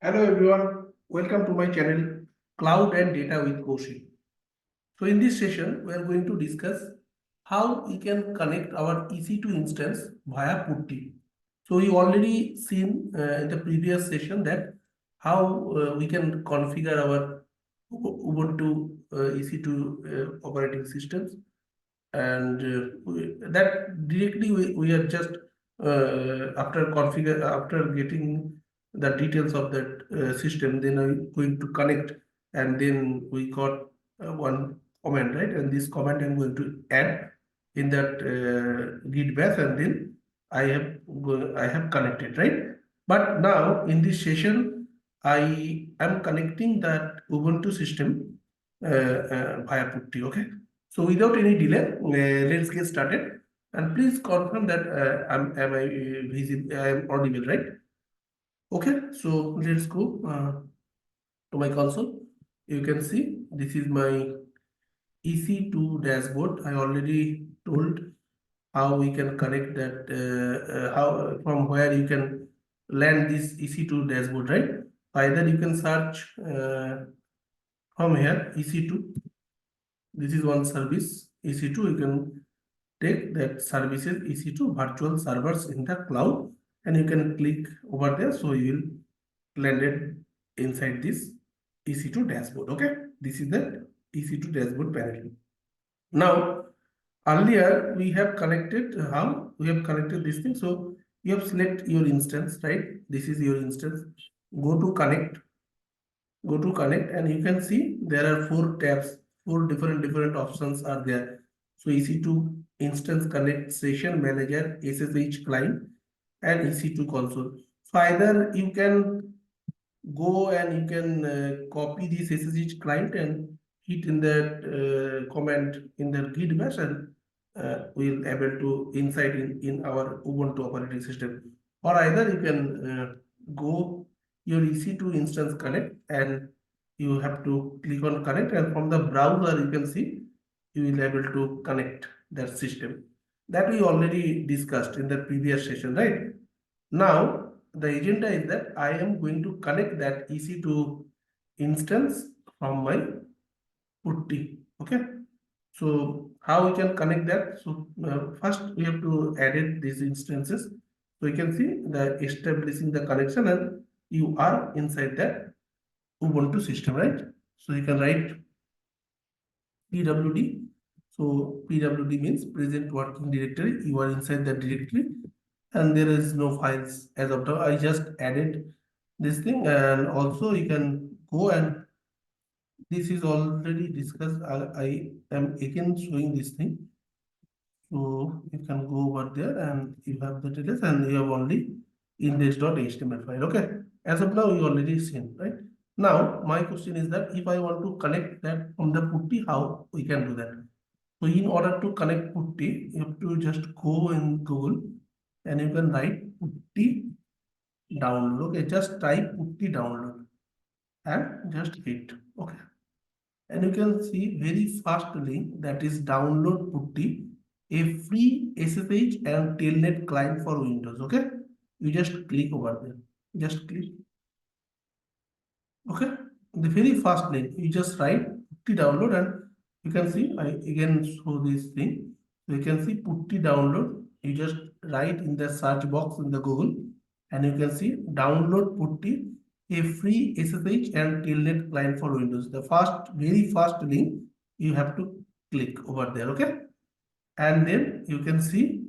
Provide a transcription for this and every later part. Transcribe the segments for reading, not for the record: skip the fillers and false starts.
Hello everyone, welcome to my channel Cloud and Data with Kaushik. So in this session, we are going to discuss how we can connect our EC2 instance via Putty. So we already seen in the previous session that how we can configure our Ubuntu EC2 operating systems, and that directly we are just after getting the details of that system, then I'm going to connect, and then we got one comment, right? And this comment I'm going to add in that git bash, and then I have connected, right? But now in this session, I am connecting that Ubuntu system via Putty. Okay. So without any delay, let's get started. And please confirm that am I visible, I am audible, right? Okay, so let's go to my console. You can see this is my EC2 dashboard. I already told how we can connect that, how from where you can land this EC2 dashboard, right? Either you can search from here EC2. This is one service EC2. You can take that services EC2 virtual servers in the cloud, and you can click over there, so you will landed inside this EC2 dashboard. Okay, this is the EC2 dashboard panel. Now earlier we have connected, how we have connected this thing. So you have select your instance, right? This is your instance. Go to connect, and you can see there are four tabs, four different options are there. So EC2 instance connect session manager, SSH client, and EC2 console. So either you can go and you can copy this SSH client and hit in that command in the git bash, and we'll able to inside in our Ubuntu operating system. Or either you can go your EC2 instance connect, and you have to click on connect, and from the browser you can see you will able to connect that system. That we already discussed in the previous session, right? Now the agenda is that I am going to connect that EC2 instance from my Putty. Okay. So how we can connect that? So first we have to edit these instances. So you can see the establishing the connection, and you are inside that Ubuntu system, right? So you can write PWD. So PWD means present working directory. You are inside that directory, and there is no files as of now. I just added this thing, and also you can go, and this is already discussed. I am again showing this thing. So you can go over there and you have the details, and you have only index.html file. Okay. As of now, you already seen, right? Now, my question is that if I want to connect that from the Putty, how we can do that? So in order to connect Putty, you have to just go in Google, and you can write Putty download. Okay, just type Putty download and just hit. Okay. And you can see very fast link, that is download Putty, a free SSH and telnet client for Windows. Okay, you just click over there. Just click. Okay, the very fast link. You just write Putty download, and you can see I again show this thing. So you can see Putty download. You just write in the search box in the Google, and you can see download Putty, a free SSH and telnet client for Windows. The fast, very fast link, you have to click over there. Okay, and then you can see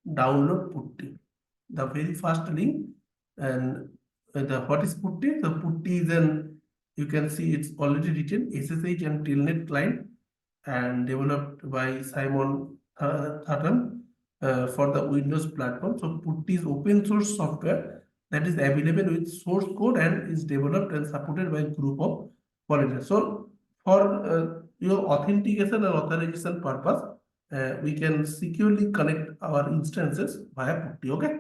download Putty, the very fast link. And the what is Putty? The Putty is an, you can see it's already written SSH and telnet client, and developed by Simon Thatham for the Windows platform. So Putty is open source software that is available with source code and is developed and supported by a group of volunteers. So for your authentication and authorization purpose, we can securely connect our instances via Putty. Okay.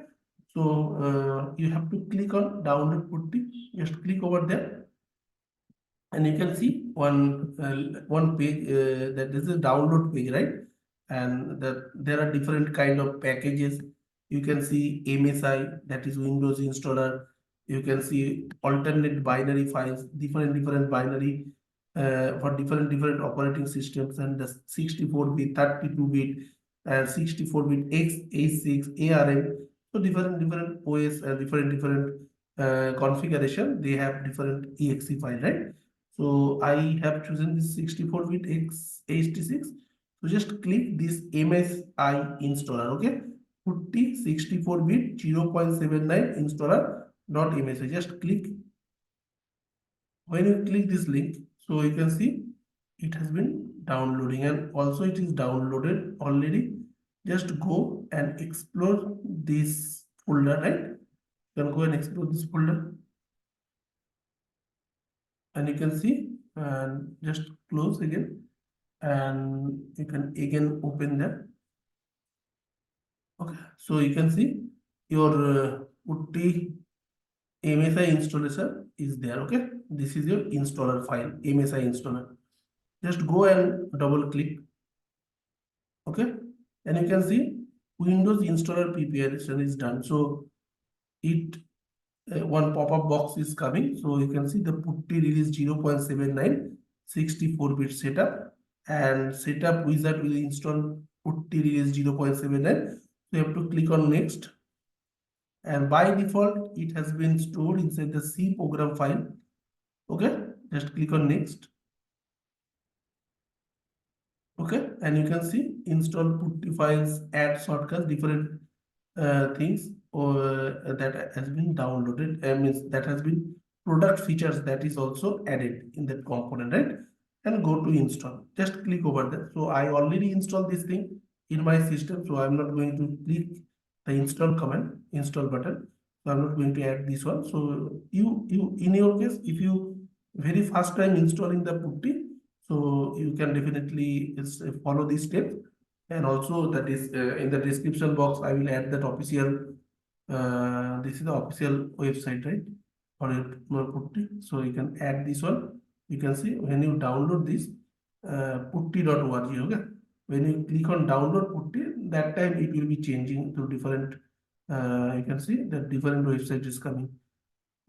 So you have to click on download Putty. Just click over there, and you can see one page, that is a download page, right? And there are different kind of packages. You can see MSI, that is Windows installer, You can see alternate binary files, different binary for different operating systems, and the 64-bit, 32-bit, and 64-bit x86, ARM. So different OS and different configuration. They have different exe file, right? So I have chosen this 64-bit x86. So just click this MSI installer. Okay, Putty 64-bit 0.79 installer not image. Just click. When you click this link, so you can see it has been downloading, and also it is downloaded already. Just go and explore this folder, right? You can go and explore this folder, and you can see, and just close again, and you can again open that. Okay, so you can see your Putty MSI installation is there. Okay, this is your installer file, MSI installer. Just go and double click. Okay, and you can see Windows installer preparation is done. So it one pop-up box is coming. So you can see the Putty release 0.79 64-bit setup, and setup wizard will install Putty release 0.79. So you have to click on next, and by default it has been stored inside the C program file. Okay, just click on next. Okay, and you can see install Putty files, add shortcuts, different things that has been downloaded. Means that has been product features that is also added in that component, right? And go to install. Just click over there. So I already installed this thing in my system, so I'm not going to click the install command, install button. So I'm not going to add this one. So you in your case, if you very first time installing the Putty, so you can definitely follow these steps. And also that is in the description box, I will add that official, this is the official website, right? For your Putty. So you can add this one. You can see when you download this putty.org, okay? When you click on download Putty, that time it will be changing to different, you can see that different website is coming.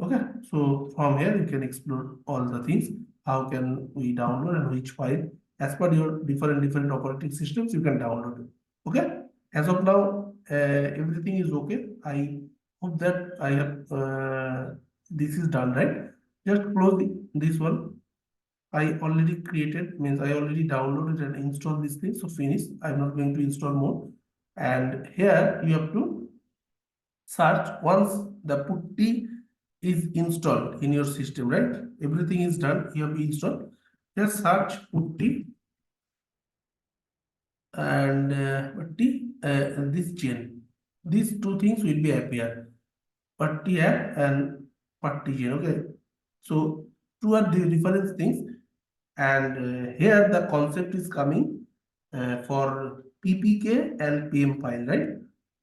Okay, so from here you can explore all the things. How can we download and which file as per your different operating systems you can download it. Okay, as of now everything is okay. I hope that I have this is done, right? Just close this one. I already created, means I already downloaded and installed this thing. So finish. I'm not going to install more. And here you have to search once the Putty is installed in your system, right? Everything is done, you have installed. Just search Putty and Putty, this chain. These two things will be appear. Putty app and Putty chain. Okay. So two are the different things, and here the concept is coming for PPK and PM file, right?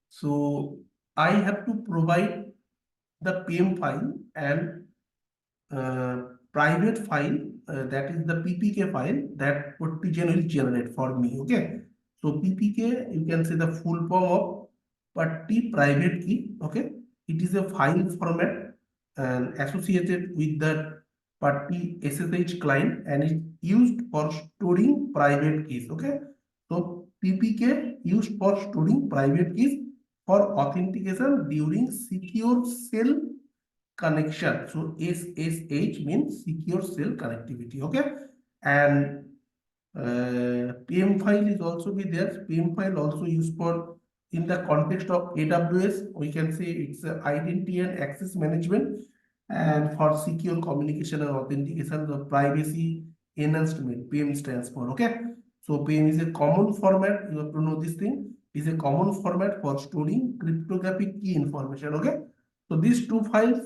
So I have to provide the PM file and private file, that is the PPK file that Puttygen will generate for me. Okay, so PPK, you can say the full form of Putty private key. Okay, it is a file format and associated with the Putty SSH client, and it's used for storing private keys. Okay, so PPK used for storing private keys for authentication during secure shell connection. So SSH means secure shell connectivity. Okay, and PM file is also be there. PM file also used for in the context of AWS. We can say it's identity and access management, and for secure communication and authentication of privacy enhancement. PM stands for. Okay, so PM is a common format. You have to know this thing is a common format for storing cryptographic key information. Okay, so these two files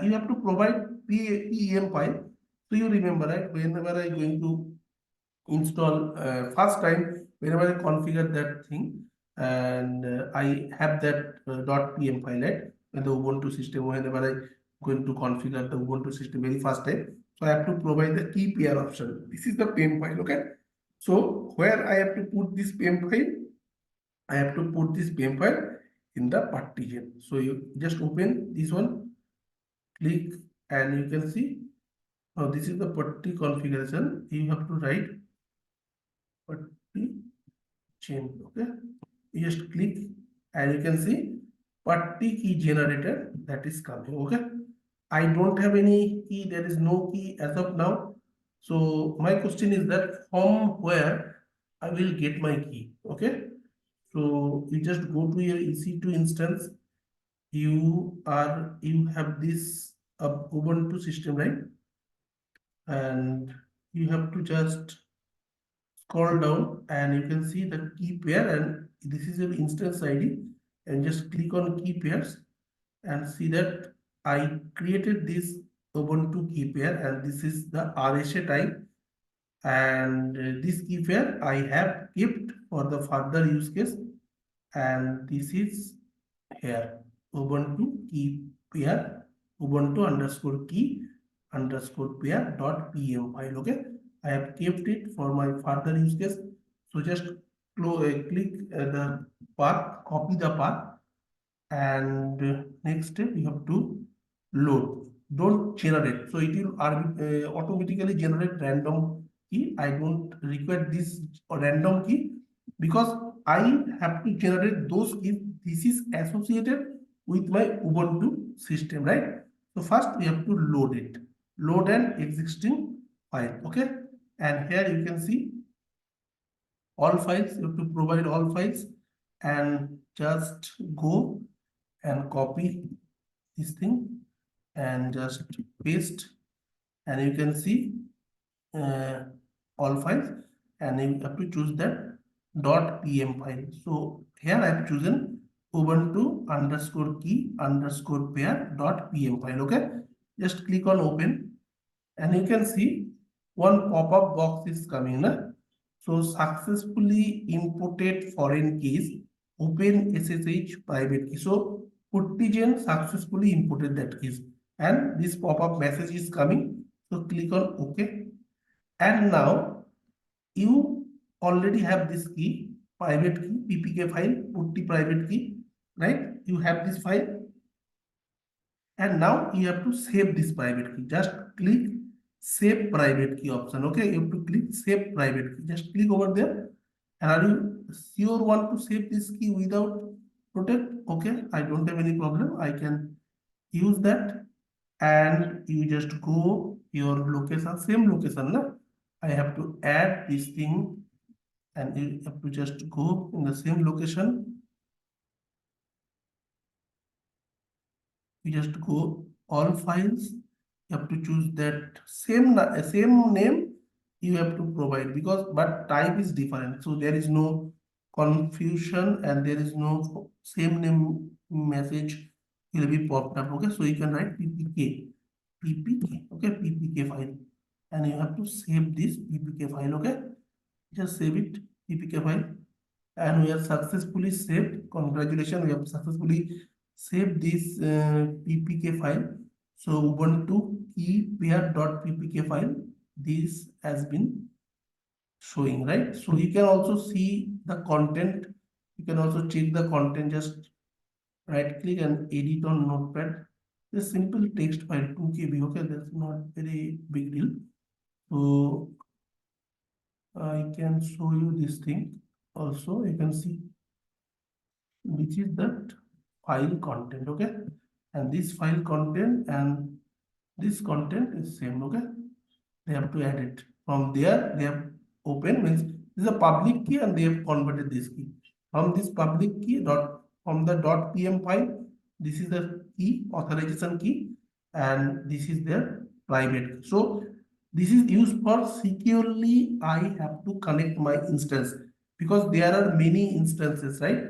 you have to provide PEM file. So you remember, right? Whenever I going to install first time, whenever I configure that thing, and I have that .pm file, right? In the Ubuntu system, whenever I going to configure the Ubuntu system very first time, so I have to provide the key pair option. This is the PEM file. Okay, so where I have to put this PEM file, I have to put this PEM file in the partition. So you just open this one click and you can see now this is the putty configuration. You have to write putty chain. Okay, you just click and you can see putty key generator that is coming. Okay, I don't have any key, there is no key as of now. So my question is that from where I will get my key. Okay, so you just go to your EC2 instance. You have this Ubuntu system, right? And you have to just scroll down and you can see the key pair, and this is your instance ID, and just click on key pairs and see that I created this Ubuntu key pair, and this is the RSA type, and this key pair I have kept for the further use case, and this is here Ubuntu key pair Ubuntu underscore key underscore pair dot pm file. Okay, I have kept it for my further use case. So just click the path, copy the path, and next step you have to load. Don't generate. So it will automatically generate random key. I don't require this random key because I have to generate those keys. This is associated with my Ubuntu system, right? So first we have to load it. Load an existing file. Okay, and here you can see all files. You have to provide all files and just go and copy this thing and just paste, and you can see all files, and you have to choose that .pm file. So here I have chosen ubuntu underscore key underscore pair .pm file. Okay, just click on open and you can see one pop-up box is coming na? So successfully imported foreign keys, open SSH private key. So Puttygen successfully imported that keys, and this pop-up message is coming. So click on OK, and now you already have this key, private key, ppk file, putty private key, right? You have this file, and now you have to save this private key. Just click save private key option. Okay, you have to click save private key. Just click over there. And are you sure want to save this key without protect? Okay, I don't have any problem. I can use that, and you just go your location, same location. Na? I have to add this thing, and you have to just go in the same location. You just go all files. You have to choose that same name you have to provide, because but type is different, so there is no confusion and there is no same name message will be popped up. Okay, so you can write ppk, okay, ppk file, and you have to save this ppk file. Okay, just save it, ppk file, and we have successfully saved. Congratulations, we have successfully saved this ppk file. So ubuntu key pair.ppk file, this has been showing, right? So you can also see the content. You can also check the content. Just right click and edit on notepad. This simple text file 2 KB. Okay, that's not very big deal. So I can show you this thing also. You can see which is that file content. Okay, and this file content and this content is same. Okay, they have to add it from there. They have open means this is a public key, and they have converted this key from this public key dot from the .pm file. This is the key, authorization key, and this is their private key. So this is used for securely. I have to connect my instance because there are many instances, right?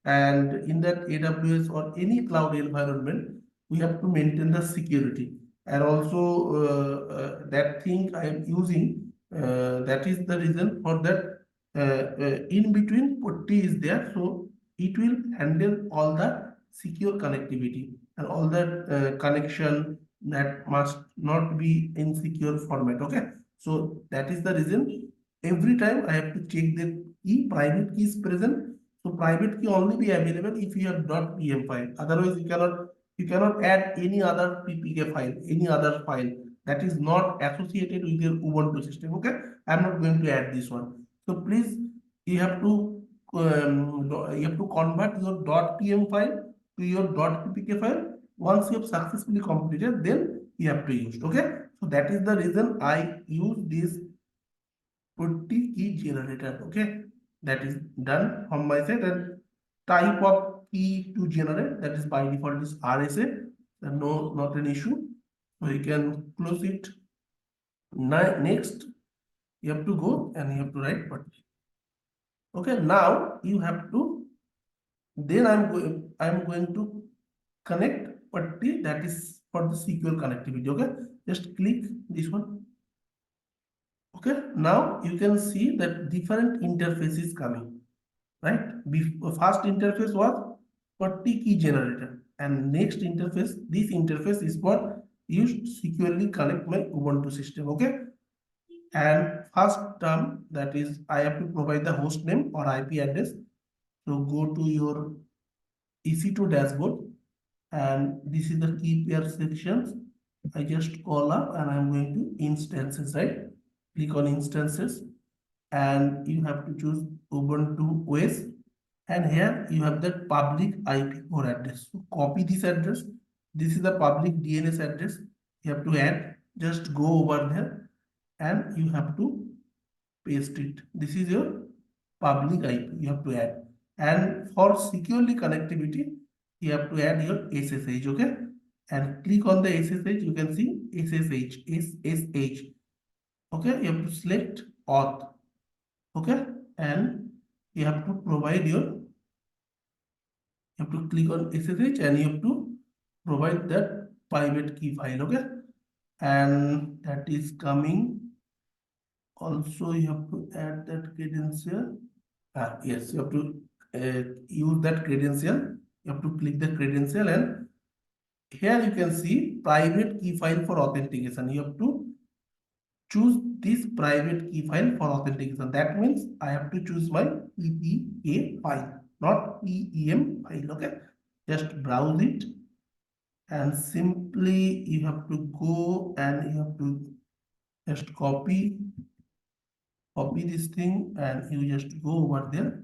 And in that AWS or any cloud environment, we have to maintain the security. And also that thing I am using, that is the reason for that in between putty is there, so it will handle all the secure connectivity and all that connection that must not be in secure format. Okay, so that is the reason every time I have to check the key, private key is present. So private key only be available if you have .pm file, otherwise you cannot You cannot add any other PPK file, any other file that is not associated with your Ubuntu system. Okay, I'm not going to add this one. So please, you have to convert your .pm file to your .ppk file. Once you have successfully completed, then you have to use. Okay, so that is the reason I use this Putty key generator. Okay, that is done from my side, and type of key to generate, that is by default is RSA, and no, not an issue. So you can close it. Next, you have to go and you have to write Putty. Okay, now you have to, then I'm going to connect Putty, that is for the secure connectivity. Okay, just click this one. Okay, now you can see that different interface is coming, right? First interface was Putty key generator, and next interface, this interface is for use securely connect my Ubuntu system. Okay, and first term, that is I have to provide the host name or IP address. So go to your EC2 dashboard, and this is the key pair sections. I just call up and I'm going to instances, right? Click on instances, and you have to choose Ubuntu OS, and here you have the public IP core address. So copy this address. This is the public DNS address. You have to add. Just go over there and you have to paste it. This is your public IP. You have to add. And for securely connectivity, you have to add your SSH. Okay. And click on the SSH. You can see SSH. Okay. You have to select auth. Okay, and you have to provide your, you have to click on SSH and you have to provide that private key file. Okay, and that is coming. Also, you have to add that credential. Yes, you have to use that credential. You have to click the credential, and here you can see private key file for authentication. You have to choose this private key file for authentication. That means I have to choose my PPA file, not PEM file. Okay, just browse it, and simply you have to go and you have to just copy this thing, and you just go over there,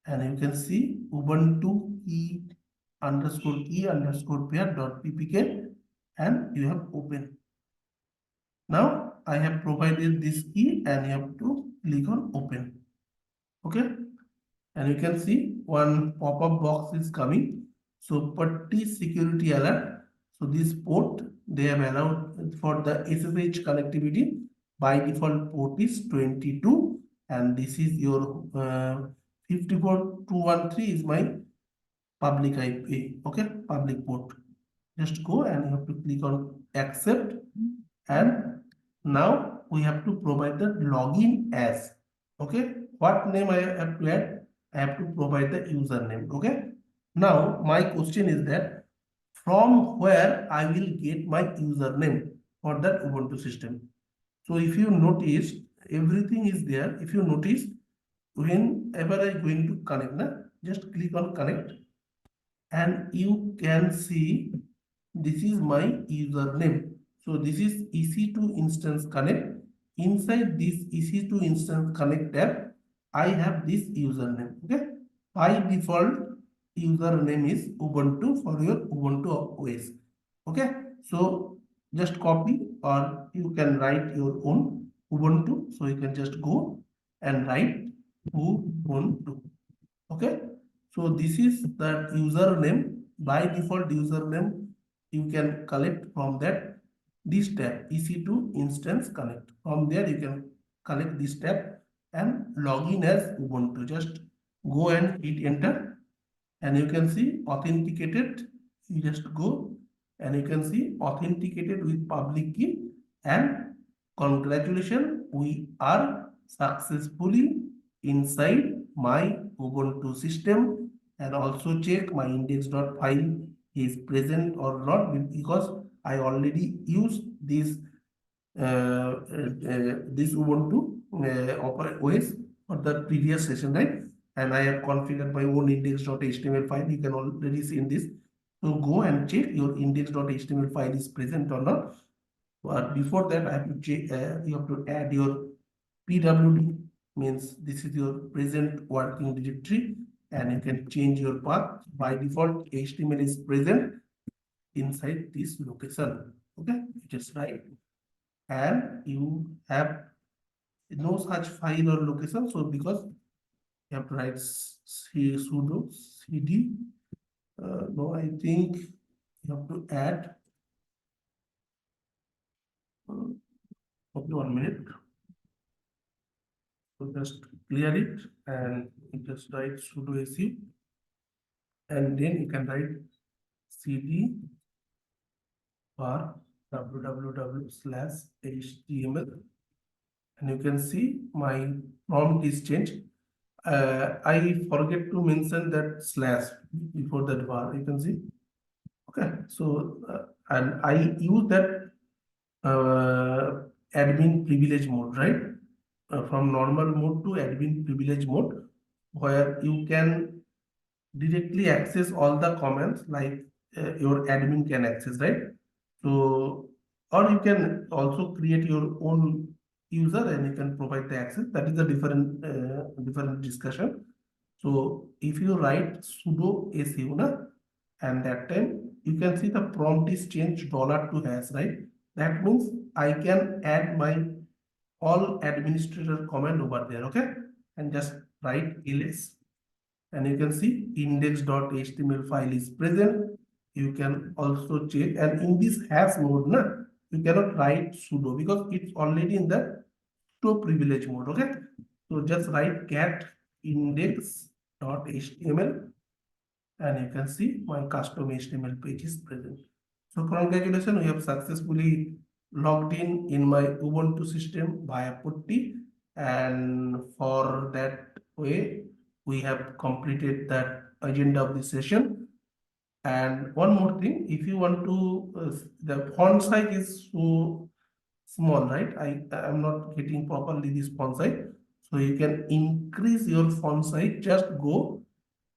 and you can see Ubuntu key_pair.ppk, and you have open. Now I have provided this key and you have to click on open. Okay, and you can see one pop-up box is coming. So Putty security alert. So this port they have allowed for the SSH connectivity. By default port is 22, and this is your 54213 is my public IP. Okay, public port. Just go and you have to click on accept, and now we have to provide the login as. Okay, what name I have to add? I have to provide the username. Okay, now my question is that from where I will get my username for that Ubuntu system. So if you notice, everything is there. If you notice, whenever I going to connect, just click on connect, and you can see this is my username. So this is EC2 instance connect. Inside this EC2 instance connect tab, I have this username. Okay, by default username is Ubuntu for your Ubuntu OS. Okay, so just copy, or you can write your own Ubuntu. So you can just go and write Ubuntu. Okay, so this is that username. By default username you can collect from that this tab EC2 instance connect. From there you can collect this tab and log in as Ubuntu. Just go and hit enter, and you can see authenticated. You just go and you can see authenticated with public key, and congratulations, we are successfully inside my Ubuntu system. And also check my index.file is present or not, because I already used this this Ubuntu OS for the previous session, right? And I have configured my own index.html file. You can already see in this. So go and check your index.html file is present or not. But before that, I have to check, you have to add your PWD, means this is your present working directory, and you can change your path. By default, HTML is present inside this location. Okay, you just write, and you have no such file or location. So because you have to write sudo cd. No, I think you have to add. Okay, 1 minute. So just clear it and you just write sudo ac, and then you can write cd for www/html, and you can see my prompt is changed. I forget to mention that slash before that var. You can see. Okay, so and I use that admin privilege mode, right? From normal mode to admin privilege mode, where you can directly access all the comments like your admin can access, right? So, or you can also create your own user and you can provide the access. That is a different discussion. So, if you write sudo su na, and that time you can see the prompt is changed $to hash, right? That means I can add my all administrator command over there, okay? And just write ls, and you can see index.html file is present. You can also check, and in this hash mode, na, you cannot write sudo because it's already in the to privilege mode. Okay, so just write cat index.html, and you can see my custom HTML page is present. So congratulations, we have successfully logged in my Ubuntu system via Putty, and for that way we have completed that agenda of the session. And one more thing, if you want to, the font size is so small, right? I am not getting properly this font size. So you can increase your font size. Just go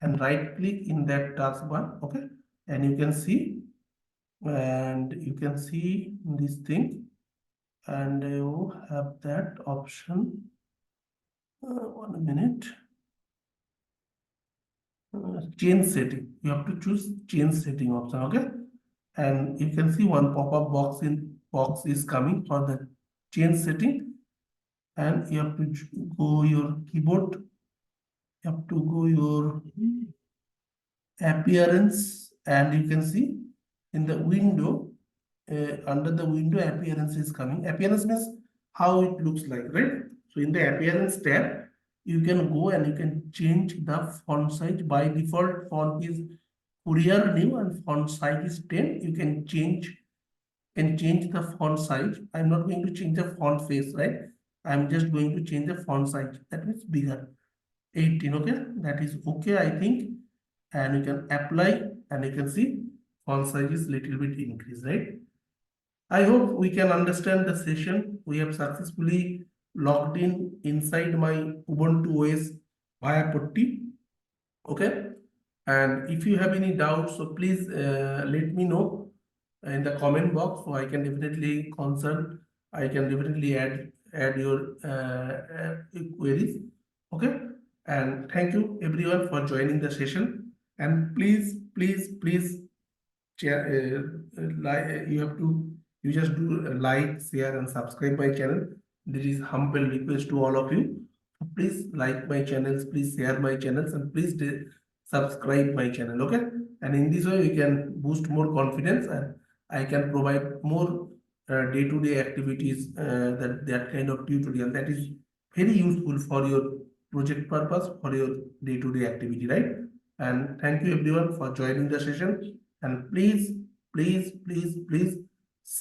and right click in that taskbar, okay? And you can see, this thing, and you have that option. 1 minute. Change setting. You have to choose change setting option, okay? And you can see one pop-up box is coming for the change setting, and you have to go your keyboard. You have to go your appearance, and you can see in the window, under the window, appearance is coming. Appearance means how it looks like, right? So in the appearance tab, you can go and you can change the font size. By default, font is Courier new and font size is 10. You can change the font size. I'm not going to change the font face, right? I'm just going to change the font size. That means bigger. 18, okay? That is okay, I think. And you can apply, and you can see font size is little bit increased, right? I hope we can understand the session. We have successfully logged in inside my Ubuntu OS via Putty. Okay. And if you have any doubts, so please let me know in the comment box, so I can definitely consult. I can definitely add your queries. Okay. And thank you everyone for joining the session. And please you just do like, share, and subscribe my channel. This is humble request to all of you. Please like my channels, please share my channels, and please subscribe my channel. Okay, and in this way we can boost more confidence, and I can provide more day-to-day activities, that kind of tutorial that is very useful for your project purpose, for your day-to-day activity, right? And thank you everyone for joining the session. And please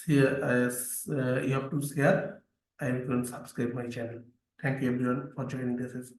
share, you have to share and you can subscribe my channel. Thank you everyone for joining this session.